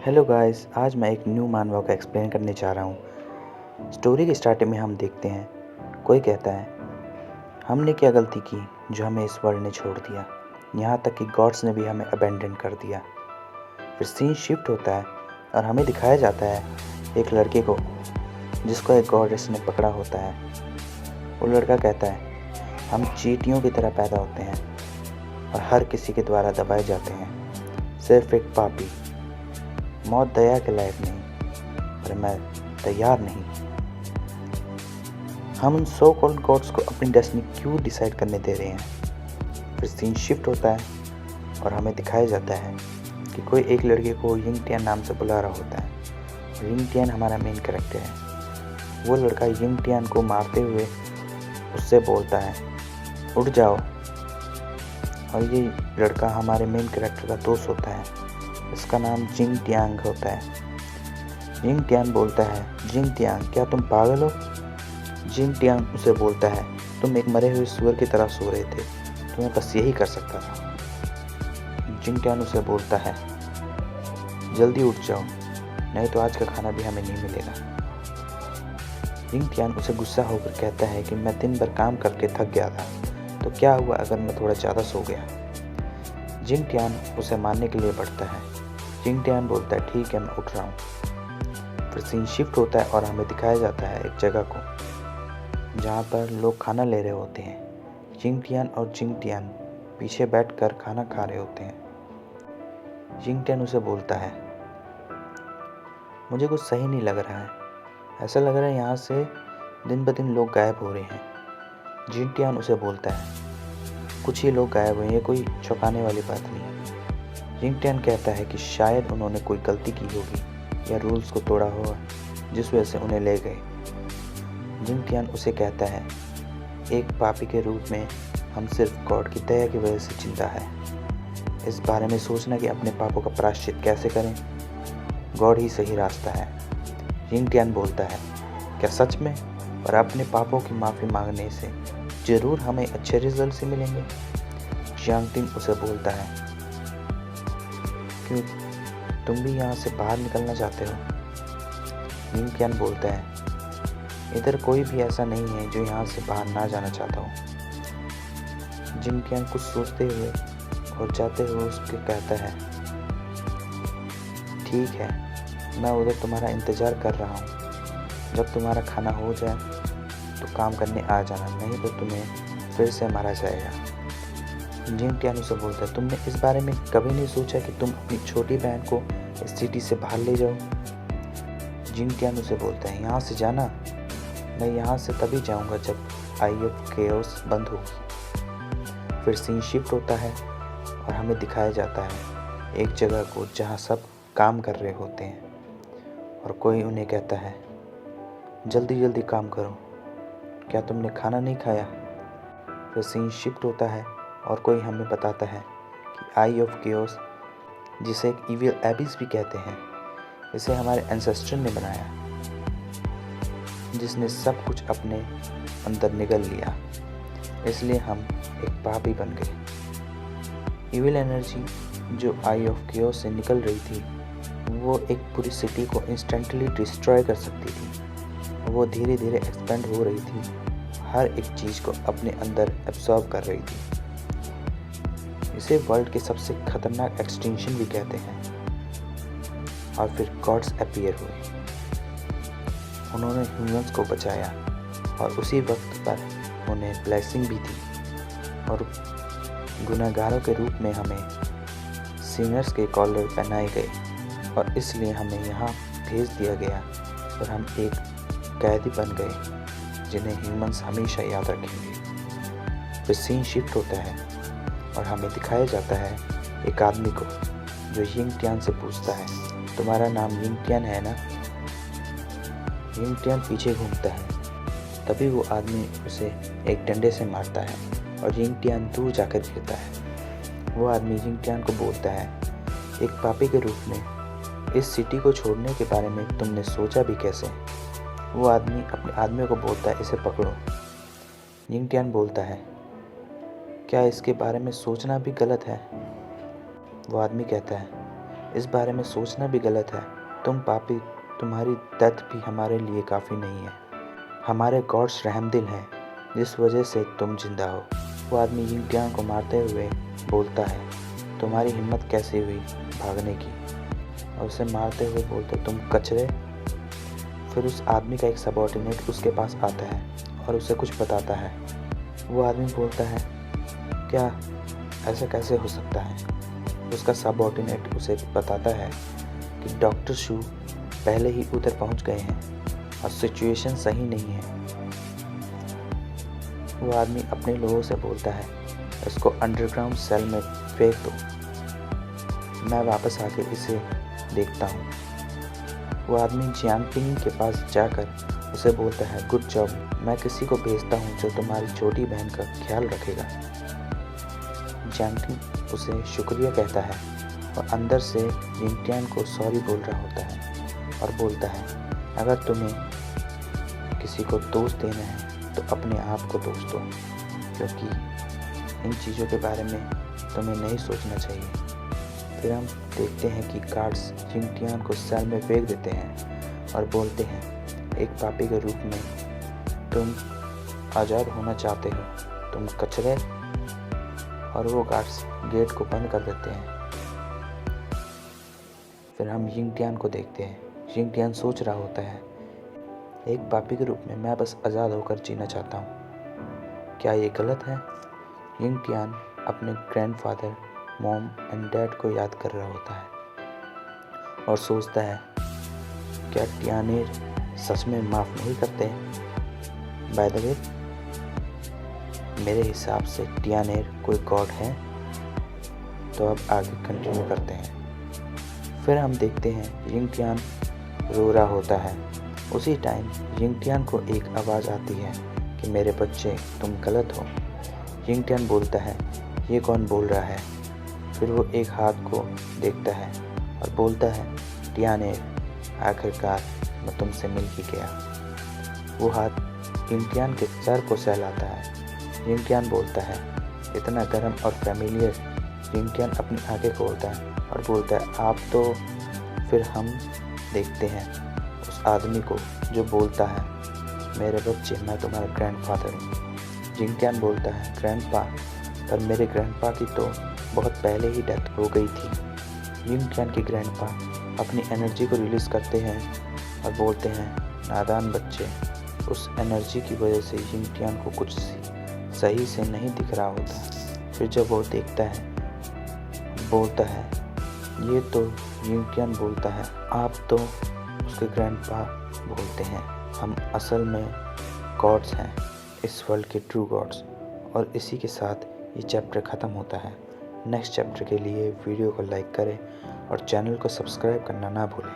Hello guys, आज मैं एक न्यू मानवा का एक्सप्लेन करने जा रहा हूँ। स्टोरी के स्टार्टिंग में हम देखते हैं, कोई कहता है हमने क्या गलती की जो हमें इस वर्ल्ड ने छोड़ दिया, यहाँ तक कि गॉड्स ने भी हमें अबेंडन कर दिया। फिर सीन शिफ्ट होता है और हमें दिखाया जाता है एक लड़के को जिसको एक गॉडेस ने पकड़ा होता है। वो लड़का कहता है हम चींटियों की तरह पैदा होते हैं और हर किसी के द्वारा दबाए जाते हैं, सिर्फ एक पापी। मौत दया के लायक नहीं, पर मैं तैयार नहीं। हम उन सो कॉल्ड गॉड्स को अपनी डेस्टिनी क्यों डिसाइड करने दे रहे हैं। फिर सीन शिफ्ट होता है और हमें दिखाया जाता है कि कोई एक लड़के को यिंग टियान नाम से बुला रहा होता है। यिंग टियान हमारा मेन कैरेक्टर है। वो लड़का यिंग टियान को मारते हुए उससे बोलता है उठ जाओ, और ये लड़का हमारे मेन कैरेक्टर का दोस्त होता है। इसका नाम जिंग टियांग होता है। जिंग टियांग बोलता है जिंग टियांग क्या तुम पागल हो। जिंग टियांग उसे बोलता है तुम एक मरे हुए सूअर की तरह सो रहे थे, तुम्हें बस यही कर सकता था। जिंग टियांग उसे बोलता है जल्दी उठ जाओ, नहीं तो आज का खाना भी हमें नहीं मिलेगा। जिंग टियांग उसे गुस्सा होकर कहता है कि मैं दिन भर काम करके थक गया था, तो क्या हुआ अगर मैं थोड़ा ज़्यादा सो गया। जिंग टियांग उसे मारने के लिए बढ़ता है। जिंग टियांग बोलता है ठीक है, मैं उठ रहा हूँ। फिर सीन शिफ्ट होता है और हमें दिखाया जाता है एक जगह को जहाँ पर लोग खाना ले रहे होते हैं। जिंग टियांग और जिंग टियांग पीछे बैठकर खाना खा रहे होते हैं। जिंग टियांग उसे बोलता है मुझे कुछ सही नहीं लग रहा है, ऐसा लग रहा है यहाँ से दिन ब दिन लोग गायब हो रहे हैं। जिंग टियांग उसे बोलता है कुछ ही लोग गायब हुए, ये कोई चौंकाने वाली बात नहीं। जिंग टियांग कहता है कि शायद उन्होंने कोई गलती की होगी या रूल्स को तोड़ा होगा जिस वजह से उन्हें ले गए। जिंग टियांग उसे कहता है एक पापी के रूप में हम सिर्फ गॉड की दया की वजह से जिंदा है। इस बारे में सोचना कि अपने पापों का प्रायश्चित कैसे करें, गॉड ही सही रास्ता है। जिंग टियांग बोलता है क्या सच में, और अपने पापों की माफ़ी मांगने से ज़रूर हमें अच्छे रिजल्ट से मिलेंगे। जियांग टिंग उसे बोलता है क्यों तुम भी यहाँ से बाहर निकलना चाहते हो। जिंग टियांग बोलता है इधर कोई भी ऐसा नहीं है जो यहाँ से बाहर ना जाना चाहता हो। जिंग टियांग कुछ सोचते हुए और जाते हुए उसके कहता है ठीक है, मैं उधर तुम्हारा इंतज़ार कर रहा हूँ। जब तुम्हारा खाना हो जाए तो काम करने आ जाना, नहीं तो तुम्हें फिर से मारा जाएगा। जिंग टियांग उसे बोलता है तुमने इस बारे में कभी नहीं सोचा कि तुम अपनी छोटी बहन को इस सिटी से बाहर ले जाओ। जिंग टियांग उसे बोलता है यहाँ से जाना, मैं यहाँ से तभी जाऊँगा जब आई ऑफ केओस बंद होगी। फिर सीन शिफ्ट होता है और हमें दिखाया जाता है एक जगह को जहाँ सब काम कर रहे होते हैं और कोई उन्हें कहता है जल्दी जल्दी काम करो, क्या तुमने खाना नहीं खाया। फिर सीन शिफ्ट होता है और कोई हमें बताता है कि आई ऑफ केओस, जिसे एक इविल एबिस भी कहते हैं, इसे हमारे एंसेस्टर ने बनाया, जिसने सब कुछ अपने अंदर निगल लिया, इसलिए हम एक पापी बन गए। इविल एनर्जी जो आई ऑफ केओस से निकल रही थी वो एक पूरी सिटी को इंस्टेंटली डिस्ट्रॉय कर सकती थी। वो धीरे धीरे एक्सपेंड हो रही थी, हर एक चीज़ को अपने अंदर एब्जॉर्ब कर रही थी। इसे वर्ल्ड के सबसे खतरनाक एक्सटिंक्शन भी कहते हैं। और फिर गॉड्स अपीयर हुए, उन्होंने ह्यूमंस को बचाया और उसी वक्त पर उन्हें ब्लेसिंग भी दी, और गुनहगारों के रूप में हमें सिनर्स के कॉलर पहनाए गए और इसलिए हमें यहाँ भेज दिया गया और हम एक कैदी बन गए जिन्हें ह्यूमंस हमेशा याद रखेंगे। फिर सीन शिफ्ट होता है और हमें दिखाया जाता है एक आदमी को जो यिंग टियांग से पूछता है तुम्हारा नाम यिंग टियांग है ना। यिंग टियांग पीछे घूमता है, तभी वो आदमी उसे एक डंडे से मारता है और यिंग टियांग दूर जाकर गिरता है। वो आदमी यिंग टियांग को बोलता है एक पापी के रूप में इस सिटी को छोड़ने के बारे में तुमने सोचा भी कैसे। वो आदमी अपने आदमी को बोलता है इसे पकड़ो। यिंग टियांग बोलता है क्या इसके बारे में सोचना भी गलत है। वो आदमी कहता है इस बारे में सोचना भी गलत है। तुम पापी, तुम्हारी डेथ भी हमारे लिए काफ़ी नहीं है। हमारे गॉड्स रहमदिल हैं, जिस वजह से तुम जिंदा हो। वो आदमी यिंग टियान को मारते हुए बोलता है, तुम्हारी हिम्मत कैसे हुई भागने की? और उसे मारते हुए बोलता, तुम कचरे। फिर उस आदमी का एक सबऑर्डिनेट उसके पास आता है और उसे कुछ बताता है। वो आदमी बोलता है, क्या ऐसा कैसे हो सकता है? उसका सबऑर्डिनेट उसे बताता है कि डॉक्टर शू पहले ही उधर पहुंच गए हैं और सिचुएशन सही नहीं है। वो आदमी अपने लोगों से बोलता है, इसको अंडरग्राउंड सेल में फेंक दो, मैं वापस आके इसे देखता हूँ। वो आदमी जियांग पिंग के पास जाकर उसे बोलता है, गुड जॉब, मैं किसी को भेजता हूँ जो तुम्हारी छोटी बहन का ख्याल रखेगा। जियांग पिंग उसे शुक्रिया कहता है और अंदर से यिंग टियान को सॉरी बोल रहा होता है और बोलता है, अगर तुम्हें किसी को दोष देना है तो अपने आप को दोष दो, क्योंकि इन चीज़ों के बारे में तुम्हें नहीं सोचना चाहिए। फिर हम देखते हैं कि गार्ड्स यिंग टियान को सेल में फेंक देते हैं और बोलते हैं, एक पापी के रूप में तुम आज़ाद होना चाहते हो, तुम कचरे। और वो गार्ड्स गेट को बंद कर देते हैं। फिर हम यिंग टियान को देखते हैं। यिंग टियान सोच रहा होता है, एक पापी के रूप में मैं बस आज़ाद होकर जीना चाहता हूँ, क्या ये गलत है? यिंग टियान अपने ग्रैंडफादर, मॉम एंड डैड को याद कर रहा होता है और सोचता है, क्या टियानेर सच में माफ़ नहीं करते? बाय द वे, मेरे हिसाब से टियानेर कोई गॉड है। तो अब आगे कंटिन्यू करते हैं। फिर हम देखते हैं यिंग टियान रो रहा होता है। उसी टाइम यिंग टियान को एक आवाज़ आती है कि मेरे बच्चे, तुम गलत हो। यिंग टियान बोलता है, ये कौन बोल रहा है? फिर वो एक हाथ को देखता है और बोलता है, टियानेर, आखिरकार मैं तुमसे मिल ही गया। वो हाथ यिंग टियान के सर को सहलाता है। यिंग टियान बोलता है, इतना गर्म और फैमिलियर। यिंग टियान अपनी आंखें खोलता है और बोलता है, आप तो। फिर हम देखते हैं उस आदमी को जो बोलता है, मेरे बच्चे, मैं तुम्हारा ग्रैंडफादर हूँ। यिंग टियान बोलता है, ग्रैंडपा, पर मेरे ग्रैंडपा की तो बहुत पहले ही डेथ हो गई थी। यिंग टियान के ग्रैंडपा अपनी एनर्जी को रिलीज़ करते हैं और बोलते हैं, नादान बच्चे। उस एनर्जी की वजह से यिंग टियान को कुछ सही से नहीं दिख रहा होता। फिर जब वो देखता है, बोलता है, ये तो यिंग टियान बोलता है, आप तो। उसके ग्रैंडपा बोलते हैं, हम असल में गॉड्स हैं, इस वर्ल्ड के ट्रू गॉड्स। और इसी के साथ ये चैप्टर ख़त्म होता है। नेक्स्ट चैप्टर के लिए वीडियो को लाइक करें और चैनल को सब्सक्राइब करना ना भूलें।